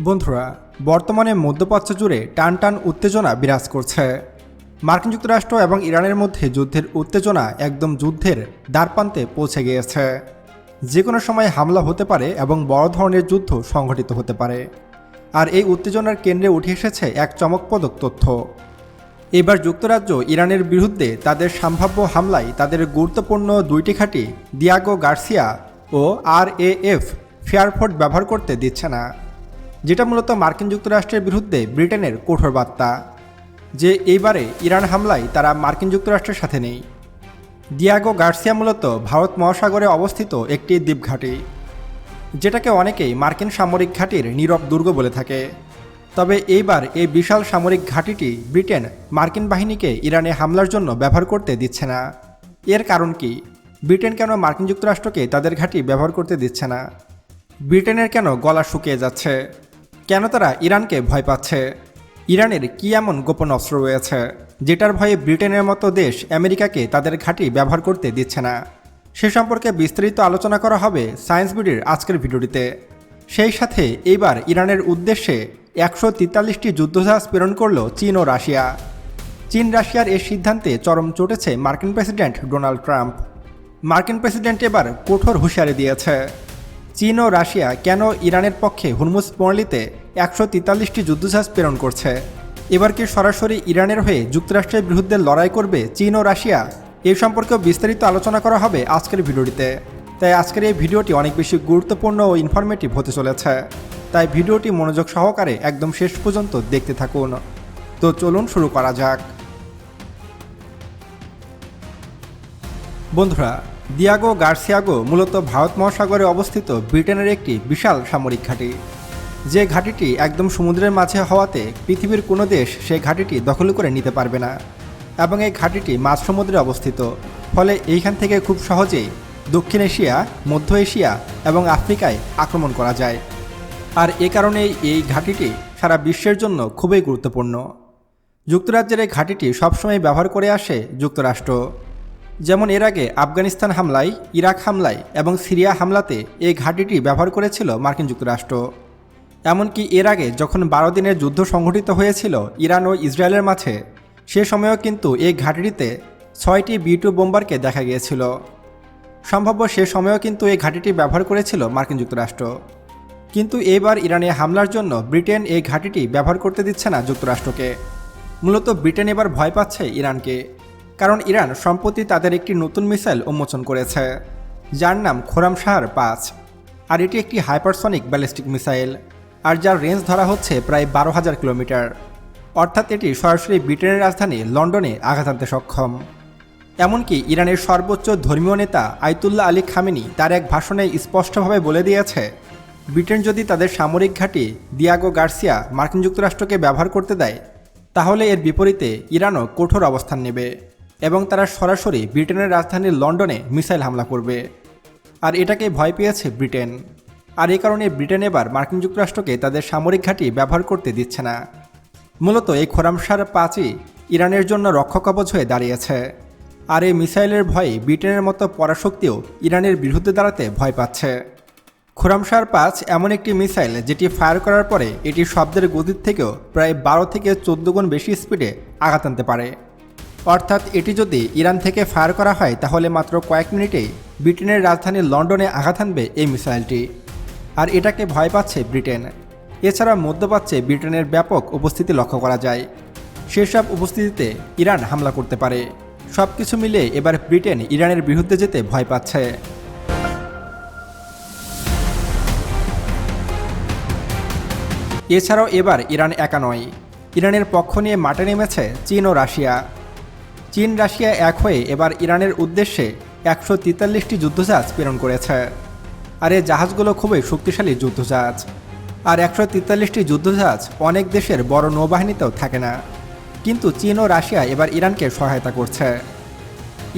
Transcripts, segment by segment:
বন্ধুরা, বর্তমানে মধ্যপ্রাচ্য জুড়ে টান টান উত্তেজনা বিরাজ করছে। মার্কিন যুক্তরাষ্ট্র এবং ইরানের মধ্যে যুদ্ধের উত্তেজনা একদম যুদ্ধের দ্বারপ্রান্তে পৌঁছে গিয়েছে। যে কোনো সময় হামলা হতে পারে এবং বড় ধরনের যুদ্ধ সংঘটিত হতে পারে। আর এই উত্তেজনার কেন্দ্রে উঠে এসেছে এক চমকপ্রদ তথ্য। এবার যুক্তরাজ্য ইরানের বিরুদ্ধে তাদের সম্ভাব্য হামলায় তাদের গুরুত্বপূর্ণ দুইটি ঘাঁটি দিয়াগো গার্সিয়া ও RAF ফেয়ারফোর্ট ব্যবহার করতে দিচ্ছে না, যেটা মূলত মার্কিন যুক্তরাষ্ট্রের বিরুদ্ধে ব্রিটেনের কঠোর বার্তা যে এইবারে ইরান হামলায় তারা মার্কিন যুক্তরাষ্ট্রের সাথে নেই। দিয়াগো গার্সিয়া মূলত ভারত মহাসাগরে অবস্থিত একটি দ্বীপঘাঁটি, যেটাকে অনেকেই মার্কিন সামরিক ঘাঁটির নীরব দুর্গ বলে থাকে। তবে এইবার এই বিশাল সামরিক ঘাঁটিটি ব্রিটেন মার্কিন বাহিনীকে ইরানে হামলার জন্য ব্যবহার করতে দিচ্ছে না। এর কারণ কি? ব্রিটেন কেন মার্কিন যুক্তরাষ্ট্রকে তাদের ঘাঁটি ব্যবহার করতে দিচ্ছে না? ব্রিটেনের কেন গলা শুকিয়ে যাচ্ছে? কেন তারা ইরানকে ভয় পাচ্ছে? ইরানের কি এমন গোপন অস্ত্র রয়েছে যেটার ভয়ে ব্রিটেনের মতো দেশ আমেরিকাকে তাদের ঘাঁটি ব্যবহার করতে দিচ্ছে না? সে সম্পর্কে বিস্তারিত আলোচনা করা হবে সায়েন্স বিডির আজকের ভিডিওটিতে। সেই সাথে এইবার ইরানের উদ্দেশ্যে 143টি যুদ্ধজাহাজ প্রেরণ করল চীন ও রাশিয়া। চীন রাশিয়ার এই সিদ্ধান্তে চরম চটেছে মার্কিন প্রেসিডেন্ট ডোনাল্ড ট্রাম্প। মার্কিন প্রেসিডেন্ট এবার কঠোর হুঁশিয়ারি দিয়েছে। চীন ও রাশিয়া কেন ইরানের পক্ষে হুরমুজ প্রণালীতে 143টি যুদ্ধজাহাজ প্রেরণ করছে? এবার কি সরাসরি ইরানের হয়ে যুক্তরাষ্ট্রের বিরুদ্ধে লড়াই করবে চীন ও রাশিয়া? এই সম্পর্কেও বিস্তারিত আলোচনা করা হবে আজকের ভিডিওটিতে। তাই আজকের এই ভিডিওটি অনেক বেশি গুরুত্বপূর্ণ ও ইনফরমেটিভ হতে চলেছে। তাই ভিডিওটি মনোযোগ সহকারে একদম শেষ পর্যন্ত দেখতে থাকুন। তো চলুন শুরু করা যাক। বন্ধুরা, দিয়াগো গার্সিয়াগো মূলত ভারত মহাসাগরে অবস্থিত ব্রিটেনের একটি বিশাল সামরিক ঘাঁটি। যে ঘাঁটিটি একদম সমুদ্রের মাঝে হওয়াতে পৃথিবীর কোনো দেশ সেই ঘাঁটিটি দখল করে নিতে পারবে না, এবং এই ঘাঁটিটি মাঝ সমুদ্রে অবস্থিত। ফলে এইখান থেকে খুব সহজেই দক্ষিণ এশিয়া, মধ্য এশিয়া এবং আফ্রিকায় আক্রমণ করা যায়। আর এ কারণেই এই ঘাঁটিটি সারা বিশ্বের জন্য খুবই গুরুত্বপূর্ণ। যুক্তরাজ্যের এই ঘাঁটিটি সবসময় ব্যবহার করে আসে যুক্তরাষ্ট্র। যেমন এর আগে আফগানিস্তান হামলায়, ইরাক হামলায় এবং সিরিয়া হামলাতে এই ঘাঁটিটি ব্যবহার করেছিল মার্কিন যুক্তরাষ্ট্র। এমনকি এর আগে যখন 12 দিনের যুদ্ধ সংঘটিত হয়েছিল ইরান ও ইসরায়েলের মাঝে, সে সময়ও কিন্তু এই ঘাঁটিটিতে 6টি B-2 বোম্বারকে দেখা গিয়েছিল। সম্ভাব্য সে সময়ও কিন্তু এই ঘাঁটিটি ব্যবহার করেছিল মার্কিন যুক্তরাষ্ট্র। কিন্তু এবার ইরানে হামলার জন্য ব্রিটেন এই ঘাঁটিটি ব্যবহার করতে দিচ্ছে না যুক্তরাষ্ট্রকে। মূলত ব্রিটেন এবার ভয় পাচ্ছে ইরানকে, কারণ ইরান সম্প্রতি তাদের একটি নতুন মিসাইল উন্মোচন করেছে, যার নাম খোরামশাহর 5। আর এটি একটি হাইপারসনিক ব্যালিস্টিক মিসাইল, আর যার রেঞ্জ ধরা হচ্ছে প্রায় 12,000 কিলোমিটার। অর্থাৎ এটি সরাসরি ব্রিটেনের রাজধানী লন্ডনে আঘাত আনতে সক্ষম। এমনকি ইরানের সর্বোচ্চ ধর্মীয় নেতা আয়াতুল্লাহ আলী খামেনি তার এক ভাষণে স্পষ্টভাবে বলে দিয়েছে, ব্রিটেন যদি তাদের সামরিক ঘাঁটি দিয়াগো গার্সিয়া মার্কিন যুক্তরাষ্ট্রকে ব্যবহার করতে দেয়, তাহলে এর বিপরীতে ইরানও কঠোর অবস্থান নেবে এবং তারা সরাসরি ব্রিটেনের রাজধানী লন্ডনে মিসাইল হামলা করবে। আর এটাকে ভয় পেয়েছে ব্রিটেন। আর এই কারণে ব্রিটেন এবার মার্কিন যুক্তরাষ্ট্রকে তাদের সামরিক ঘাঁটি ব্যবহার করতে দিচ্ছে না। মূলত এই খোরামশাহর 5ই ইরানের জন্য রক্ষাকবচ হয়ে দাঁড়িয়েছে। আর এই মিসাইলের ভয়ে ব্রিটেনের মতো পরাশক্তিও ইরানের বিরুদ্ধে দাঁড়াতে ভয় পাচ্ছে। খোরামশাহর 5 এমন একটি মিসাইল যেটি ফায়ার করার পরে এটি শব্দের গতির থেকেও প্রায় 12 থেকে 14 গুণ বেশি স্পিডে আঘাত আনতে পারে। অর্থাৎ এটি যদি ইরান থেকে ফায়ার করা হয় তাহলে মাত্র কয়েক মিনিটেই ব্রিটেনের রাজধানী লন্ডনে আঘাত আনবে এই মিসাইলটি। আর এটাকে ভয় পাচ্ছে ব্রিটেন। এছাড়া মধ্যপ্রাচ্যে ব্রিটেনের ব্যাপক উপস্থিতি লক্ষ্য করা যায়। সেসব উপস্থিতিতে ইরান হামলা করতে পারে। সব কিছু মিলে এবার ব্রিটেন ইরানের বিরুদ্ধে যেতে ভয় পাচ্ছে। এছাড়াও এবার ইরান একা নয়, ইরানের পক্ষ নিয়ে মাঠে নেমেছে চীন ও রাশিয়া। চীন রাশিয়া এক হয়ে এবার ইরানের উদ্দেশ্যে 143টি যুদ্ধজাহাজ প্রেরণ করেছে। আর এই জাহাজগুলো খুবই শক্তিশালী যুদ্ধজাহাজ। আর 143টি যুদ্ধজাহাজ অনেক দেশের বড় নৌবাহিনীতেও থাকে না। কিন্তু চীন ও রাশিয়া এবার ইরানকে সহায়তা করছে।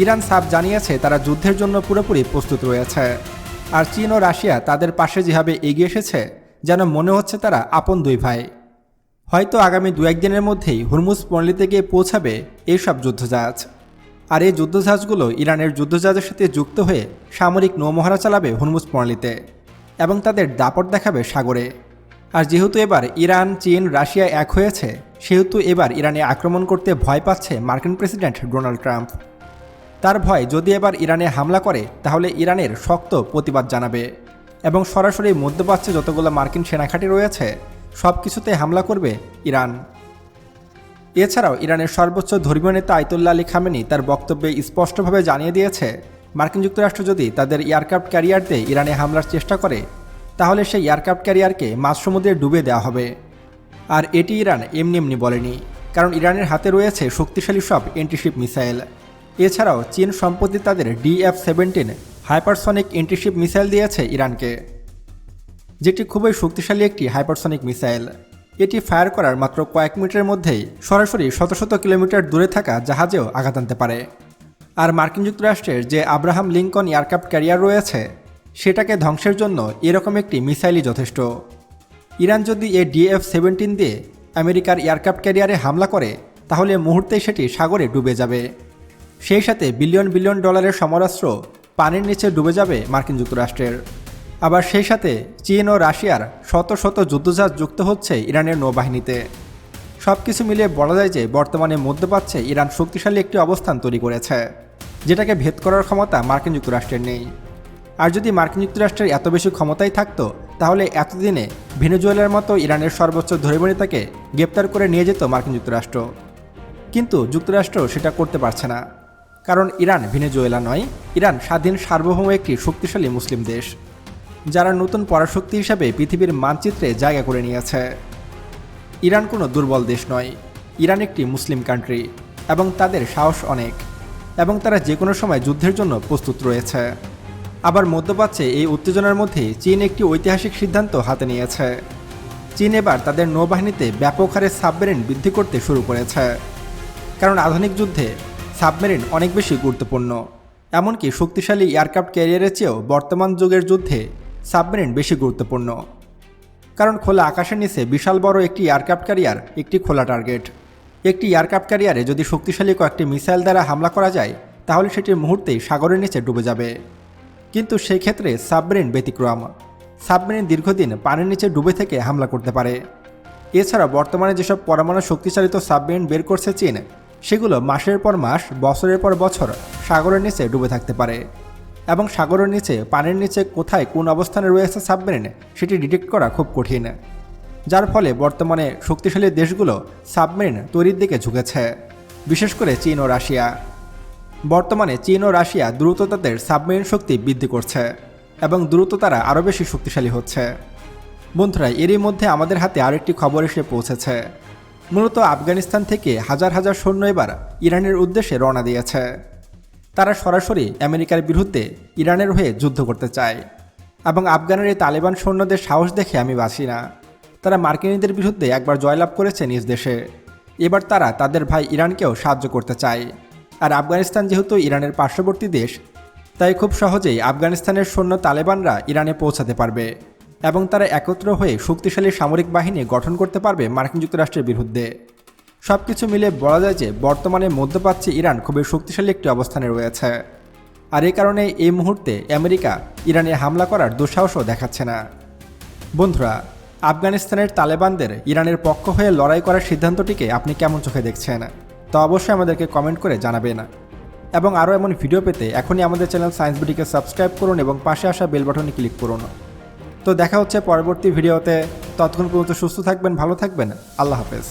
ইরান সাফ জানিয়েছে তারা যুদ্ধের জন্য পুরোপুরি প্রস্তুত রয়েছে। আর চীন ও রাশিয়া তাদের পাশে যেভাবে এগিয়ে এসেছে, যেন মনে হচ্ছে তারা আপন দুই ভাই। হয়তো আগামী 2-1 দিনের মধ্যেই হুরমুজ প্রণালীতে গিয়ে পৌঁছাবে এইসব যুদ্ধজাহাজ। আর এই যুদ্ধজাহাজগুলো ইরানের যুদ্ধজাহাজের সাথে যুক্ত হয়ে সামরিক নৌমহড়া চালাবে হুরমুজ প্রণালীতে এবং তাদের দাপট দেখাবে সাগরে। আর যেহেতু এবার ইরান, চীন, রাশিয়া এক হয়েছে, সেহেতু এবার ইরানে আক্রমণ করতে ভয় পাচ্ছে মার্কিন প্রেসিডেন্ট ডোনাল্ড ট্রাম্প। তার ভয় যদি এবার ইরানে হামলা করে তাহলে ইরানের শক্ত প্রতিবাদ জানাবে এবং সরাসরি মধ্যপ্রাচ্যে যতগুলো মার্কিন সেনাঘাঁটি রয়েছে সব কিছুতে হামলা করবে ইরান। এছাড়াও ইরানের সর্বোচ্চ ধর্মীয় নেতা আয়াতুল্লাহ আলী খামেনি তার বক্তব্যে স্পষ্টভাবে জানিয়ে দিয়েছে, মার্কিন যুক্তরাষ্ট্র যদি তাদের এয়ারক্রাফট ক্যারিয়ার দিয়ে ইরানে হামলার চেষ্টা করে তাহলে সেই এয়ারক্রাফট ক্যারিয়ারকে মাঝ সমুদ্রে ডুবে দেওয়া হবে। আর এটি ইরান এমনি এমনি বলেনি, কারণ ইরানের হাতে রয়েছে শক্তিশালী সব এন্টিশিপ মিসাইল। এছাড়াও চীন সম্প্রতি তাদের DF-17 হাইপারসনিক এন্টিশিপ মিসাইল দিয়েছে ইরানকে, যেটি খুবই শক্তিশালী একটি হাইপারসনিক মিসাইল। এটি ফায়ার করার মাত্র কয়েক মিনিটের মধ্যেই সরাসরি শত শত কিলোমিটার দূরে থাকা জাহাজেও আঘাত আনতে পারে। আর মার্কিন যুক্তরাষ্ট্রের যে আব্রাহাম লিঙ্কন এয়ারক্রাফট ক্যারিয়ার রয়েছে সেটাকে ধ্বংসের জন্য এরকম একটি মিসাইলই যথেষ্ট। ইরান যদি এই DF-17 দিয়ে আমেরিকার এয়ারক্রাফট ক্যারিয়ারে হামলা করে তাহলে মুহূর্তেই সেটি সাগরে ডুবে যাবে। সেই সাথে বিলিয়ন বিলিয়ন ডলারের সমরাস্ত্র পানির নিচে ডুবে যাবে মার্কিন যুক্তরাষ্ট্রের। আবার সেই সাথে চীন ও রাশিয়ার শত শত যুদ্ধজাহাজ যুক্ত হচ্ছে ইরানের নৌবাহিনীতে। সব কিছু মিলিয়ে বলা যায় যে বর্তমানে মধ্যপ্রাচ্যে ইরান শক্তিশালী একটি অবস্থান তৈরি করেছে, যেটাকে ভেদ করার ক্ষমতা মার্কিন যুক্তরাষ্ট্রের নেই। আর যদি মার্কিন যুক্তরাষ্ট্রের এত বেশি ক্ষমতাই থাকতো তাহলে এতদিনে ভেনেজুয়েলার মতো ইরানের সর্বোচ্চ ধর্মীয় নেতাকে গ্রেপ্তার করে নিয়ে যেত মার্কিন যুক্তরাষ্ট্র। কিন্তু যুক্তরাষ্ট্র সেটা করতে পারছে না, কারণ ইরান ভেনেজুয়েলা নয়, ইরান স্বাধীন সার্বভৌম একটি শক্তিশালী মুসলিম দেশ, যারা নতুন পরাশক্তি হিসাবে পৃথিবীর মানচিত্রে জায়গা করে নিয়েছে। ইরান কোনো দুর্বল দেশ নয়, ইরান একটি মুসলিম কান্ট্রি এবং তাদের সাহস অনেক, এবং তারা যে কোনো সময় যুদ্ধের জন্য প্রস্তুত রয়েছে। আবার মধ্যপ্রাচ্যে এই উত্তেজনার মধ্যে চীন একটি ঐতিহাসিক সিদ্ধান্ত হাতে নিয়েছে। চীন এবার তাদের নৌবাহিনীতে ব্যাপক হারে সাবমেরিন বৃদ্ধি করতে শুরু করেছে, কারণ আধুনিক যুদ্ধে সাবমেরিন অনেক বেশি গুরুত্বপূর্ণ। এমনকি শক্তিশালী এয়ারক্রাফট ক্যারিয়ারের চেয়েও বর্তমান যুগের যুদ্ধে সাবমেরিন বেশি গুরুত্বপূর্ণ, কারণ খোলা আকাশের নিচে বিশাল বড় একটি এয়ারক্রাফট ক্যারিয়ার একটি খোলা টার্গেট। একটি এয়ারক্রাফট ক্যারিয়ারে যদি শক্তিশালী কয়েকটি মিসাইল দ্বারা হামলা করা যায় তাহলে সেটি মুহূর্তেই সাগরের নিচে ডুবে যাবে। কিন্তু সেই ক্ষেত্রে সাবমেরিন ব্যতিক্রম। সাবমেরিন দীর্ঘদিন পানির নিচে ডুবে থেকে হামলা করতে পারে। এছাড়া বর্তমানে যেসব পরমাণু শক্তিচালিত সাবমেরিন বের করছে চীন, সেগুলো মাসের পর মাস, বছরের পর বছর সাগরের নিচে ডুবে থাকতে পারে, এবং সাগরের নিচে পানির নিচে কোথায় কোন অবস্থানে রয়েছে সাবমেরিন সেটি ডিটেক্ট করা খুব কঠিন, যার ফলে বর্তমানে শক্তিশালী দেশগুলো সাবমেরিন তৈরির দিকে ঝুঁকেছে, বিশেষ করে চীন ও রাশিয়া। বর্তমানে চীন ও রাশিয়া দ্রুত তাদের সাবমেরিন শক্তি বৃদ্ধি করছে এবং দ্রুত তারা আরও বেশি শক্তিশালী হচ্ছে। বন্ধুরা, এরই মধ্যে আমাদের হাতে আরেকটি খবর এসে পৌঁছেছে। মূলত আফগানিস্তান থেকে হাজার হাজার সৈন্য এবার ইরানের উদ্দেশ্যে রওনা দিয়েছে। তারা সরাসরি আমেরিকার বিরুদ্ধে ইরানের হয়ে যুদ্ধ করতে চায়, এবং আফগানের এই তালেবান সৈন্যদের সাহস দেখে আমি বাঁচি না। তারা মার্কিনীদের বিরুদ্ধে একবার জয়লাভ করেছে নিজ দেশে, এবার তারা তাদের ভাই ইরানকেও সাহায্য করতে চায়। আর আফগানিস্তান যেহেতু ইরানের পার্শ্ববর্তী দেশ, তাই খুব সহজেই আফগানিস্তানের সৈন্য তালেবানরা ইরানে পৌঁছাতে পারবে এবং তারা একত্র হয়ে শক্তিশালী সামরিক বাহিনী গঠন করতে পারবে মার্কিন যুক্তরাষ্ট্রের বিরুদ্ধে। সব কিছু মিলে বলা যায় যে বর্তমানে মধ্যপ্রাচ্যে ইরান খুবই শক্তিশালী একটি অবস্থানে রয়েছে। আর এই কারণে এই মুহূর্তে আমেরিকা ইরানে হামলা করার দুঃসাহসও দেখাচ্ছে না। বন্ধুরা, আফগানিস্তানের তালেবানদের ইরানের পক্ষ হয়ে লড়াই করার সিদ্ধান্তটিকে আপনি কেমন চোখে দেখছেন তা অবশ্যই আমাদেরকে কমেন্ট করে জানাবেন। এবং আরও এমন ভিডিও পেতে এখনই আমাদের চ্যানেল সায়েন্স বিডিকে সাবস্ক্রাইব করুন এবং পাশে আসা বেল বাটনে ক্লিক করুন। তো দেখা হচ্ছে পরবর্তী ভিডিওতে। ততক্ষণ পর্যন্ত সুস্থ থাকবেন, ভালো থাকবেন। আল্লাহ হাফেজ।